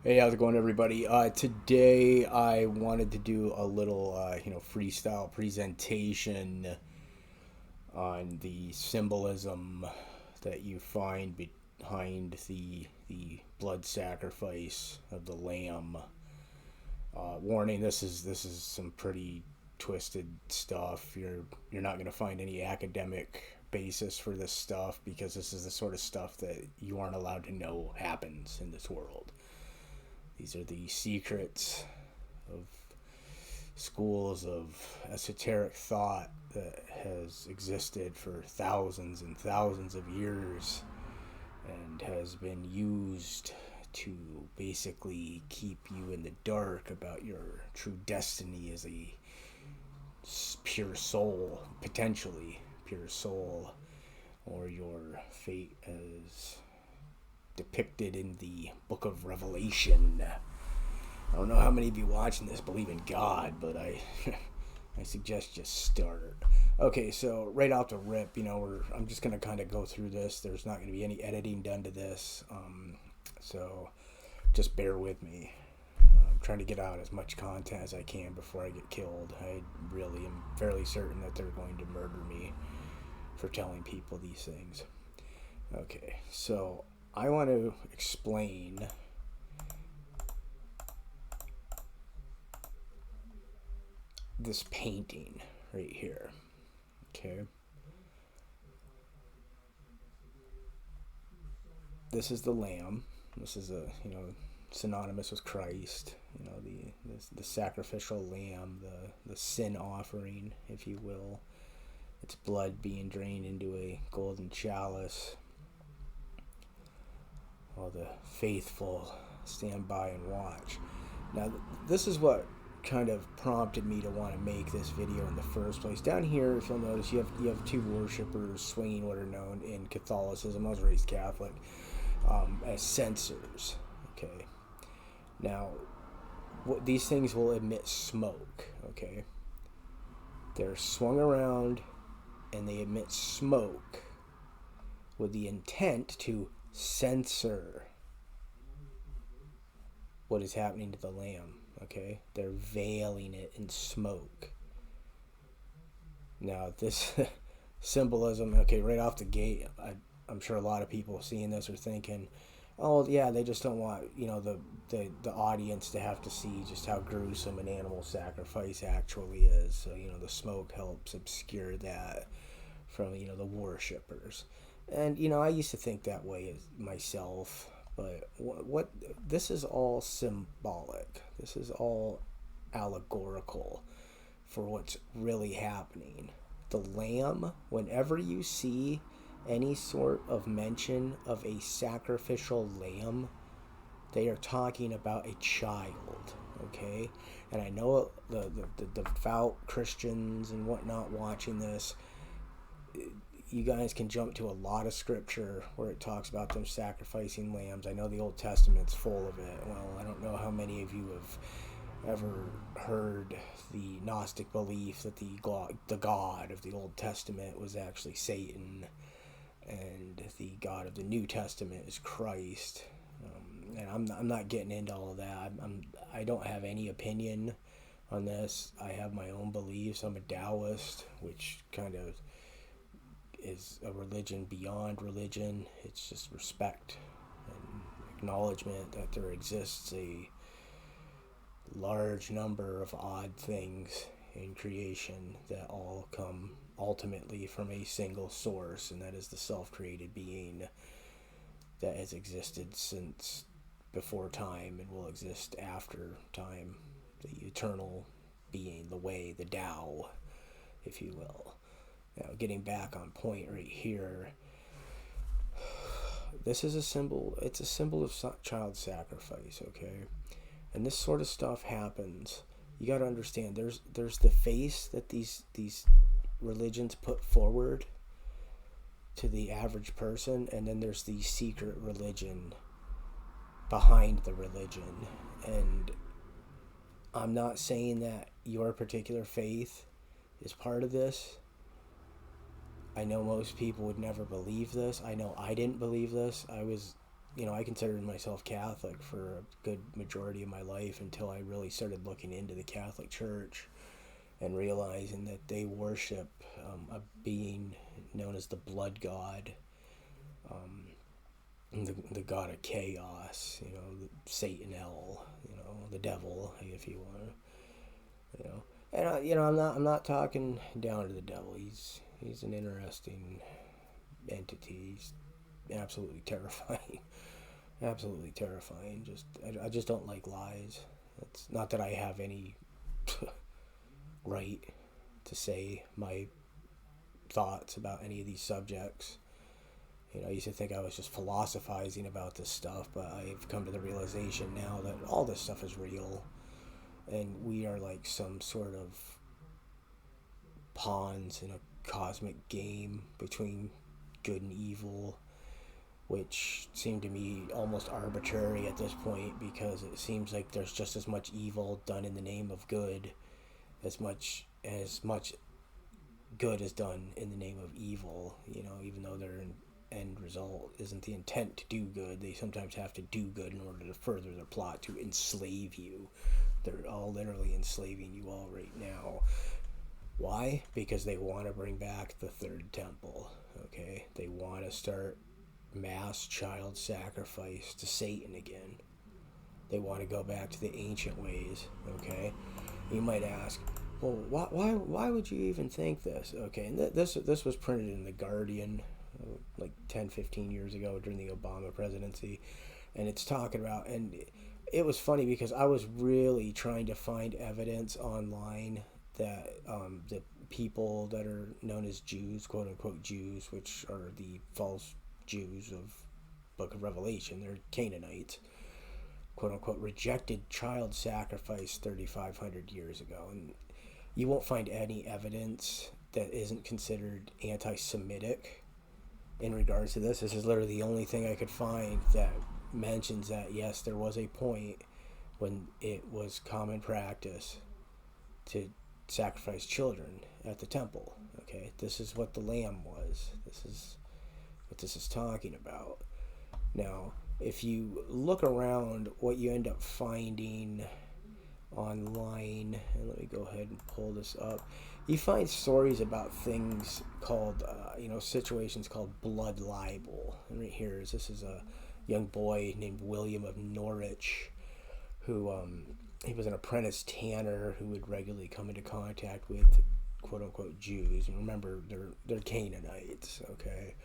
Hey, how's it going, everybody? Today I wanted to do a little, freestyle presentation on the symbolism that you find behind the blood sacrifice of the lamb. Warning: this is some pretty twisted stuff. You're not going to find any academic basis for this stuff because this is the sort of stuff that you aren't allowed to know happens in this world. These are the secrets of schools of esoteric thought that has existed for thousands and thousands of years and has been used to basically keep you in the dark about your true destiny as a pure soul, potentially pure soul, or your fate as depicted in the book of Revelation. I don't know how many of you watching this believe in God, but I suggest just start. Okay, so right off the rip, I'm just gonna kind of go through this. There's not gonna be any editing done to this, so just bear with me. I'm trying to get out as much content as I can before I get killed. I really am fairly certain that they're going to murder me for telling people these things. Okay, so I want to explain this painting right here. Okay. This is the lamb. This is synonymous with Christ. The sacrificial lamb, the sin offering, if you will. Its blood being drained into a golden chalice. While the faithful stand by and watch. Now, this is what kind of prompted me to want to make this video in the first place. Down here, if you'll notice, you have two worshippers swinging what are known in Catholicism. I was raised Catholic, as censers. Okay. Now, these things will emit smoke. Okay. They're swung around, and they emit smoke with the intent to censor what is happening to the lamb. Okay, they're veiling it in smoke. Now, this symbolism, okay, right off the gate, I'm sure a lot of people seeing this are thinking, oh yeah, they just don't want the audience to have to see just how gruesome an animal sacrifice actually is. So the smoke helps obscure that from the worshippers. And I used to think that way myself, but what this is all symbolic. This is all allegorical for what's really happening. The lamb, whenever you see any sort of mention of a sacrificial lamb, they are talking about a child, okay? And I know the devout Christians and whatnot watching this, you guys can jump to a lot of scripture where it talks about them sacrificing lambs. I know the Old Testament's full of it. Well, I don't know how many of you have ever heard the Gnostic belief that the God of the Old Testament was actually Satan, and the God of the New Testament is Christ. And I'm not getting into all of that. I don't have any opinion on this. I have my own beliefs. I'm a Taoist, which kind of is a religion beyond religion. It's just respect and acknowledgement that there exists a large number of odd things in creation that all come ultimately from a single source, and that is the self-created being that has existed since before time and will exist after time, the eternal being, the way, the Tao, if you will. Now, getting back on point right here, this is a symbol. It's a symbol of child sacrifice, okay? And this sort of stuff happens. You got to understand. There's the face that these religions put forward to the average person, and then there's the secret religion behind the religion. And I'm not saying that your particular faith is part of this. I know most people would never believe this. I know I didn't believe this. I was I considered myself Catholic for a good majority of my life until I really started looking into the Catholic Church and realizing that they worship a being known as the blood god, the god of chaos, Satan, hell, the devil, if you want to, And I'm not talking down to the devil. He's an interesting entity. He's absolutely terrifying. Absolutely terrifying. I just don't like lies. It's not that I have any right to say my thoughts about any of these subjects. I used to think I was just philosophizing about this stuff, but I've come to the realization now that all this stuff is real, and we are like some sort of pawns in a cosmic game between good and evil, which seemed to me almost arbitrary at this point, because it seems like there's just as much evil done in the name of good as much good is done in the name of evil, even though their end result isn't the intent to do good. They sometimes have to do good in order to further their plot to enslave you. They're all literally enslaving you all right now. Why? Because they want to bring back the third temple, okay? They want to start mass child sacrifice to Satan again. They want to go back to the ancient ways, okay? You might ask, well, why would you even think this? Okay, and this was printed in The Guardian like 10, 15 years ago during the Obama presidency, and it's talking about, and it was funny because I was really trying to find evidence online that the people that are known as Jews, quote unquote Jews, which are the false Jews of Book of Revelation, they're Canaanites, quote unquote, rejected child sacrifice 3,500 years ago. And you won't find any evidence that isn't considered anti-Semitic in regards to this. This is literally the only thing I could find that mentions that, yes, there was a point when it was common practice to sacrifice children at the temple. Okay, this is what the lamb was. This is what this is talking about. Now, if you look around, what you end up finding online, and let me go ahead and pull this up, you find stories about things called, situations called blood libel. And right here this is a young boy named William of Norwich, who he was an apprentice tanner who would regularly come into contact with quote unquote Jews. And remember, they're Canaanites, okay?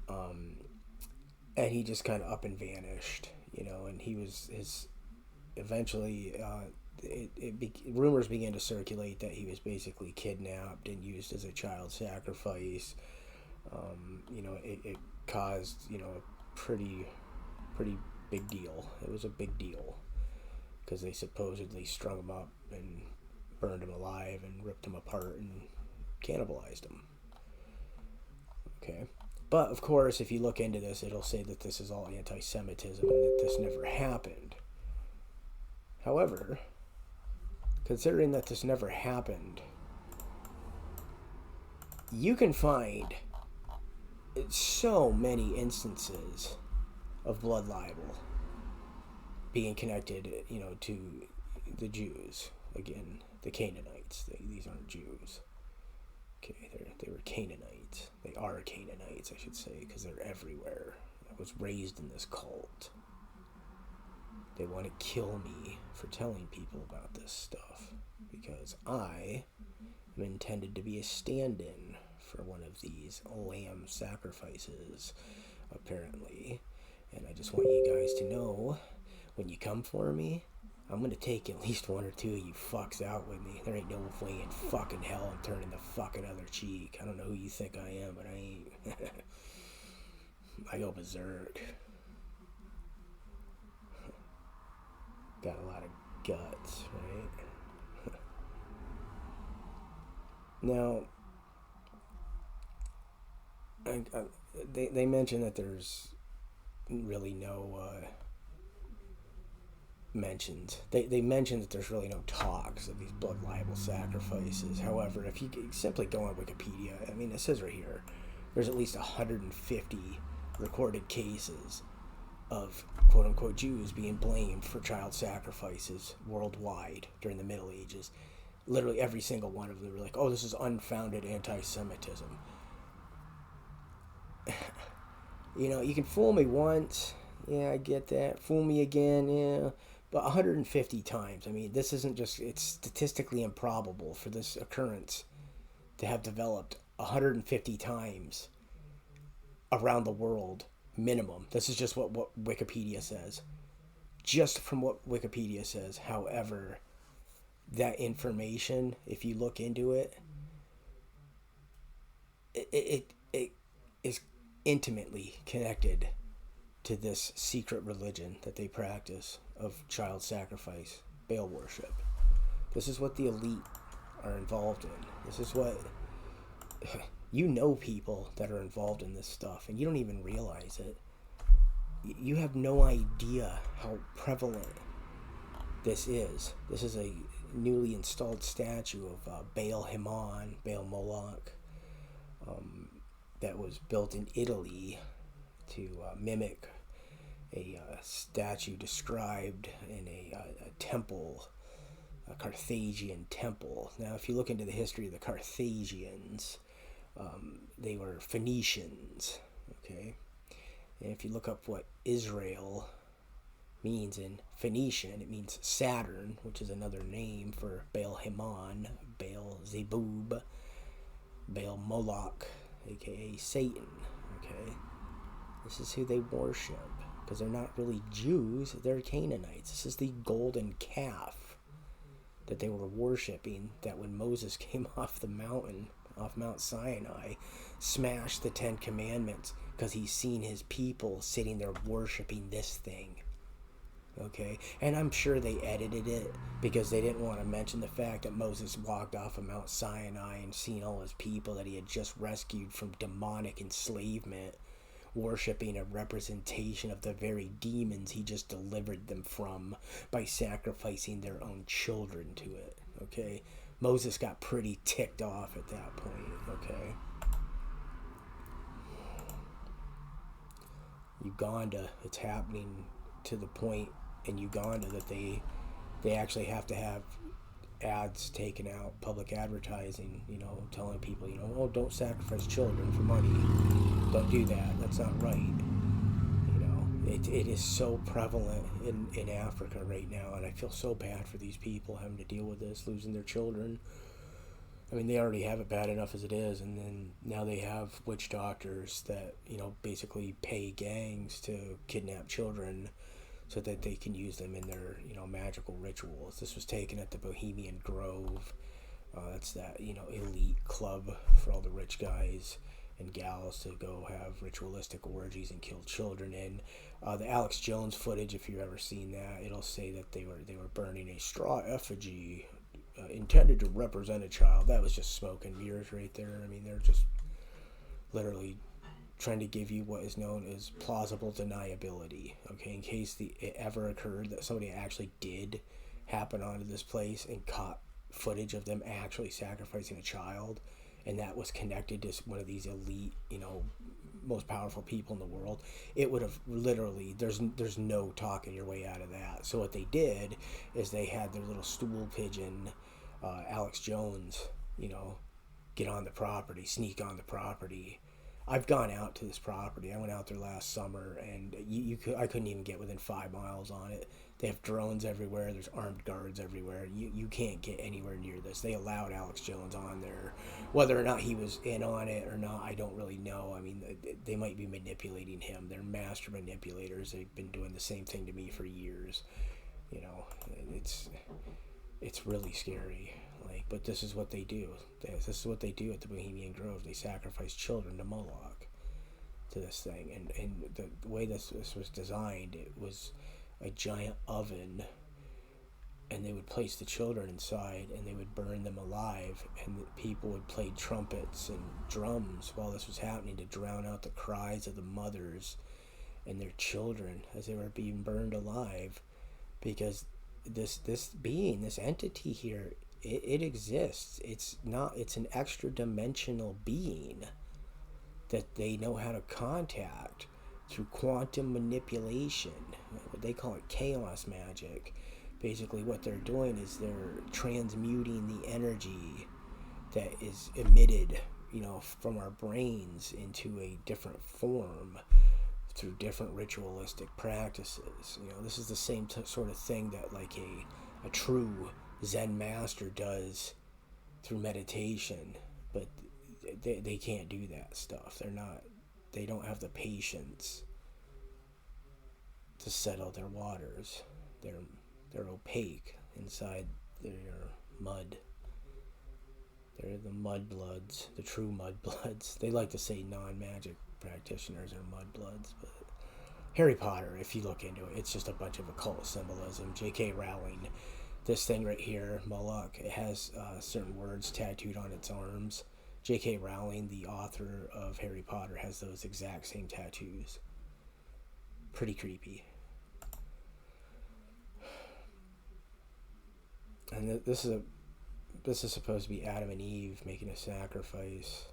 And he just kind of up and vanished, and he was eventually rumors began to circulate that he was basically kidnapped and used as a child sacrifice. It caused, a pretty big deal. It was a big deal because they supposedly strung him up and burned him alive and ripped him apart and cannibalized him. Okay. But, of course, if you look into this, it'll say that this is all anti-Semitism and that this never happened. However, considering that this never happened, you can find so many instances of blood libel being connected, to the Jews. Again, the Canaanites. These aren't Jews. Okay, they were Canaanites. They are Canaanites, I should say, because they're everywhere. I was raised in this cult. They want to kill me for telling people about this stuff, because I am intended to be a stand-in for one of these lamb sacrifices, apparently. And I just want you guys to know, when you come for me, I'm going to take at least one or two of you fucks out with me. There ain't no way in fucking hell I'm turning the fucking other cheek. I don't know who you think I am, but I ain't. I go berserk. Got a lot of guts, right? Now, they mention that there's really no mentioned. They mentioned that there's really no talks of these blood libel sacrifices. However, if you simply go on Wikipedia, it says right here, there's at least 150 recorded cases of quote unquote Jews being blamed for child sacrifices worldwide during the Middle Ages. Literally every single one of them were like, oh, this is unfounded anti Semitism. You can fool me once. Yeah, I get that. Fool me again, yeah. But 150 times. I mean, this isn't just, it's statistically improbable for this occurrence to have developed 150 times around the world, minimum. This is just what Wikipedia says. Just from what Wikipedia says. However, that information, if you look into it, it is intimately connected to this secret religion that they practice of child sacrifice, Baal worship. This is what the elite are involved in. This is what people that are involved in this stuff, and you don't even realize it. You have no idea how prevalent this is. This is a newly installed statue of Baal Haman, Baal Moloch, that was built in Italy to mimic a statue described in a temple, a Carthaginian temple. Now, if you look into the history of the Carthaginians, they were Phoenicians, okay? And if you look up what Israel means in Phoenician, it means Saturn, which is another name for Baal Haman, Baal Zebub, Baal Moloch, aka Satan, okay? This is who they worship, because they're not really Jews, they're Canaanites. This is the golden calf that they were worshiping, that when Moses came off the mountain, off Mount Sinai, smashed the 10 Commandments, because he's seen his people sitting there worshiping this thing. Okay, and I'm sure they edited it because they didn't want to mention the fact that Moses walked off of Mount Sinai and seen all his people that he had just rescued from demonic enslavement worshiping a representation of the very demons he just delivered them from by sacrificing their own children to it. Okay, Moses got pretty ticked off at that point. Okay, Uganda, it's happening to the point in Uganda that they actually have to have ads taken out, public advertising, telling people, oh, don't sacrifice children for money. Don't do that. That's not right. It is so prevalent in Africa right now, and I feel so bad for these people having to deal with this, losing their children. I mean, they already have it bad enough as it is, and then now they have witch doctors that, basically pay gangs to kidnap children so that they can use them in their, magical rituals. This was taken at the Bohemian Grove. That's that, elite club for all the rich guys and gals to go have ritualistic orgies and kill children in. The Alex Jones footage, if you've ever seen that, it'll say that they were burning a straw effigy intended to represent a child. That was just smoke and mirrors right there. I mean, they're just literally trying to give you what is known as plausible deniability, okay, in case it ever occurred that somebody actually did happen onto this place and caught footage of them actually sacrificing a child, and that was connected to one of these elite, most powerful people in the world. It would have literally, there's no talking your way out of that. So what they did is they had their little stool pigeon, Alex Jones, get on the property, sneak on the property. I've gone out to this property. I went out there last summer, and I couldn't even get within 5 miles on it. They have drones everywhere. There's armed guards everywhere. You can't get anywhere near this. They allowed Alex Jones on there. Whether or not he was in on it or not, I don't really know. I mean, they might be manipulating him. They're master manipulators. They've been doing the same thing to me for years. It's really scary. But this is what they do. This is what they do at the Bohemian Grove. They sacrifice children to Moloch, to this thing. And the way this was designed, it was a giant oven, and they would place the children inside, and they would burn them alive, and people would play trumpets and drums while this was happening to drown out the cries of the mothers and their children as they were being burned alive, because this entity here, it exists. It's an extra dimensional being that they know how to contact through quantum manipulation. What they call it chaos magic. Basically, what they're doing is they're transmuting the energy that is emitted, from our brains into a different form through different ritualistic practices. This is the same sort of thing that like a true Zen master does through meditation, but they can't do that stuff. They don't have the patience to settle their waters. They're opaque inside their mud. They're the mudbloods, the true mudbloods. They like to say non-magic practitioners are mudbloods, but Harry Potter, if you look into it, it's just a bunch of occult symbolism. J.K. Rowling, this thing right here, Moloch, it has certain words tattooed on its arms. J.K. Rowling, the author of Harry Potter, has those exact same tattoos. Pretty creepy. And this is supposed to be Adam and Eve making a sacrifice,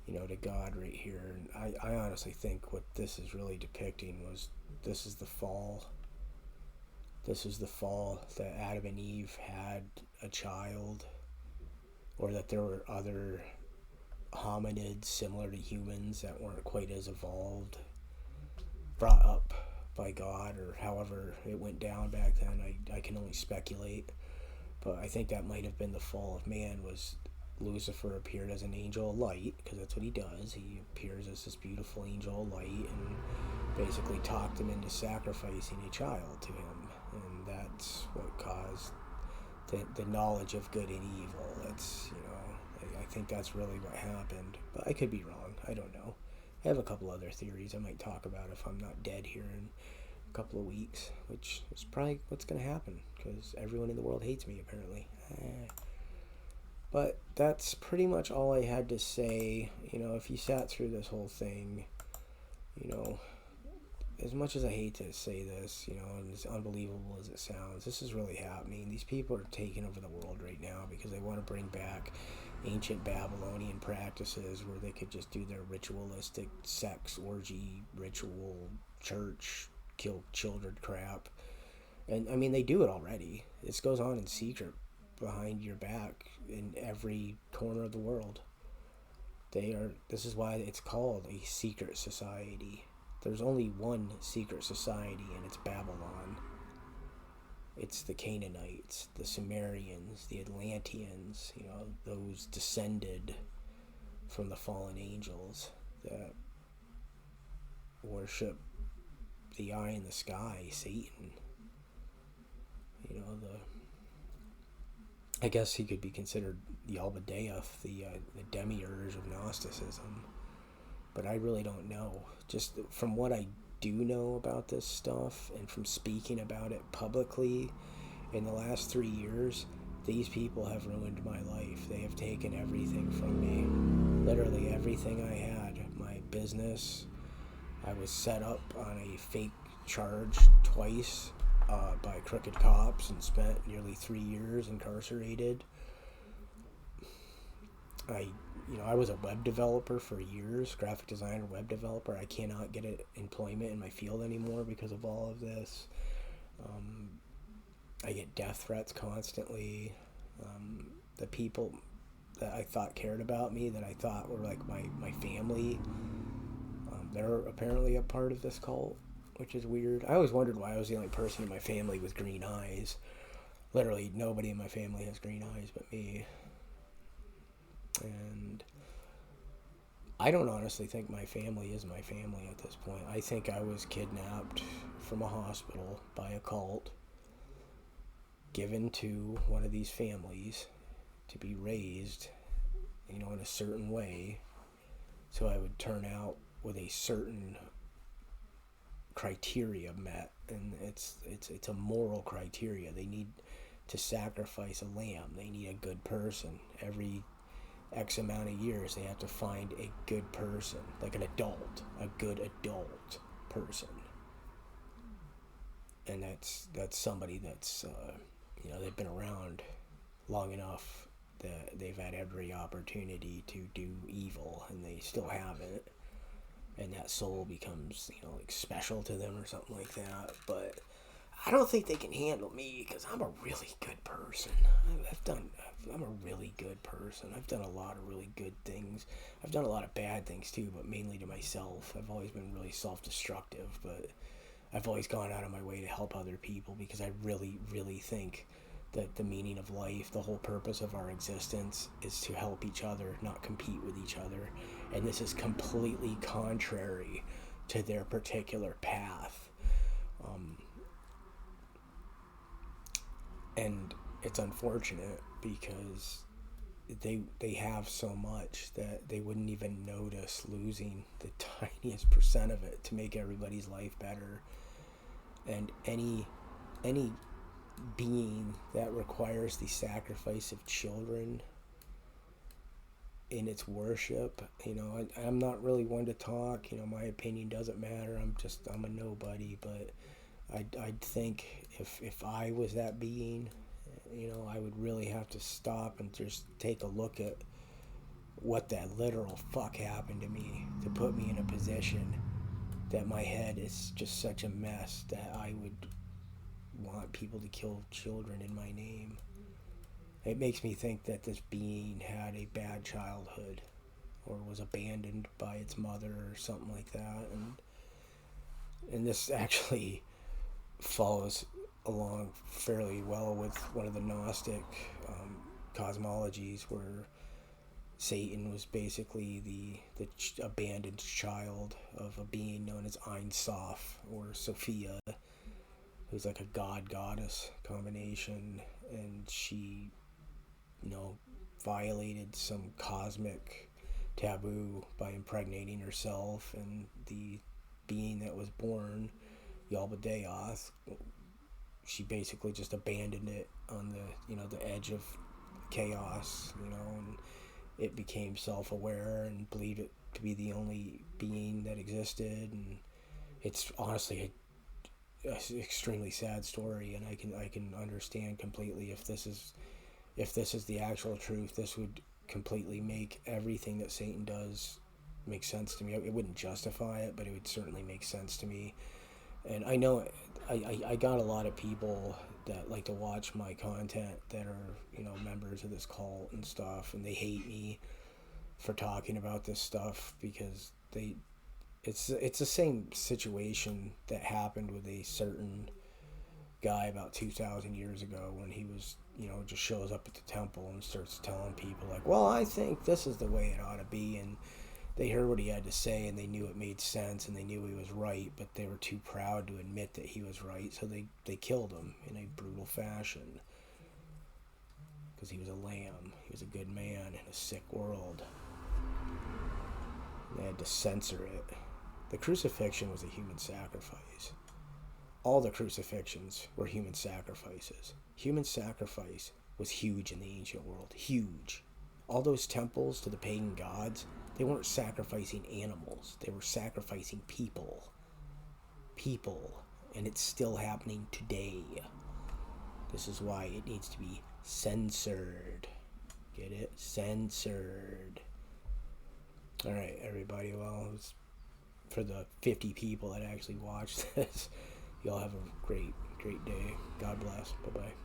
to God right here. And I honestly think what this is really depicting this is the fall. This is the fall, that Adam and Eve had a child, or that there were other hominids similar to humans that weren't quite as evolved, brought up by God, or however it went down back then. I can only speculate. But I think that might have been the fall of man. Was Lucifer appeared as an angel of light, because that's what he does. He appears as this beautiful angel of light and basically talked him into sacrificing a child to him. And that's what caused the knowledge of good and evil. That's, I think that's really what happened. But I could be wrong. I don't know. I have a couple other theories I might talk about if I'm not dead here in a couple of weeks, which is probably what's going to happen, because everyone in the world hates me, apparently. But that's pretty much all I had to say. If you sat through this whole thing, as much as I hate to say this, and as unbelievable as it sounds, this is really happening. These people are taking over the world right now because they want to bring back ancient Babylonian practices where they could just do their ritualistic sex, orgy, ritual, church, kill children crap. And I mean, they do it already. This goes on in secret behind your back in every corner of the world. This is why it's called a secret society. There's only one secret society, and it's Babylon. It's the Canaanites, the Sumerians, the Atlanteans, those descended from the fallen angels that worship the eye in the sky, Satan. I guess he could be considered the Albadeath, the demiurge of Gnosticism. But I really don't know. Just from what I do know about this stuff, and from speaking about it publicly in the last 3 years, these people have ruined my life. They have taken everything from me. Literally everything I had. My business. I was set up on a fake charge twice by crooked cops and spent nearly 3 years incarcerated. I was a web developer for years, graphic designer, web developer. I cannot get employment in my field anymore because of all of this. I get death threats constantly. The people that I thought cared about me, that I thought were like my family, they're apparently a part of this cult, which is weird. I always wondered why I was the only person in my family with green eyes. Literally nobody in my family has green eyes but me. And I don't honestly think my family is my family at this point. I think I was kidnapped from a hospital by a cult, given to one of these families to be raised, in a certain way, so I would turn out with a certain criteria met. And it's a moral criteria. They need to sacrifice a lamb. They need a good person. Every X amount of years, they have to find a good person, like an adult, a good adult person. And that's somebody that's, they've been around long enough that they've had every opportunity to do evil, and they still haven't. and that soul becomes, like special to them or something like that. But I don't think they can handle me because I'm a really good person. I'm a really good person. I've done a lot of really good things. I've done a lot of bad things too, but mainly to myself. I've always been really self-destructive, but I've always gone out of my way to help other people because I really, really think that the meaning of life, the whole purpose of our existence, is to help each other, not compete with each other. And this is completely contrary to their particular path. Um, and it's unfortunate because they have so much that they wouldn't even notice losing the tiniest percent of it to make everybody's life better. And any being that requires the sacrifice of children in its worship, I'm not really one to talk. My opinion doesn't matter. I'm a nobody. But I'd think if I was that being, I would really have to stop and just take a look at what that literal fuck happened to me to put me in a position that my head is just such a mess that I would want people to kill children in my name. It makes me think that this being had a bad childhood or was abandoned by its mother or something like that. And this actually follows along fairly well with one of the Gnostic cosmologies, where Satan was basically the abandoned child of a being known as Ein Sof or Sophia, who's like a god goddess combination, and she, violated some cosmic taboo by impregnating herself, and the being that was born, Yalbadeoth, she basically just abandoned it on the edge of chaos, and it became self-aware and believed it to be the only being that existed. And it's honestly a extremely sad story, and I can understand completely if this is the actual truth. This would completely make everything that Satan does make sense to me. It wouldn't justify it, but it would certainly make sense to me. And I know I got a lot of people that like to watch my content that are, members of this cult and stuff, and they hate me for talking about this stuff because it's the same situation that happened with a certain guy about 2,000 years ago when he was, just shows up at the temple and starts telling people like, well, I think this is the way it ought to be. And they heard what he had to say and they knew it made sense and they knew he was right, but they were too proud to admit that he was right. So they killed him in a brutal fashion because he was a lamb. He was a good man in a sick world. They had to censor it. The crucifixion was a human sacrifice. All the crucifixions were human sacrifices. Human sacrifice was huge in the ancient world. Huge. All those temples to the pagan gods, they weren't sacrificing animals. They were sacrificing people. People. And it's still happening today. This is why it needs to be censored. Get it? Censored. Alright, everybody. Well, for the 50 people that actually watched this, y'all have a great day. God bless. Bye-bye.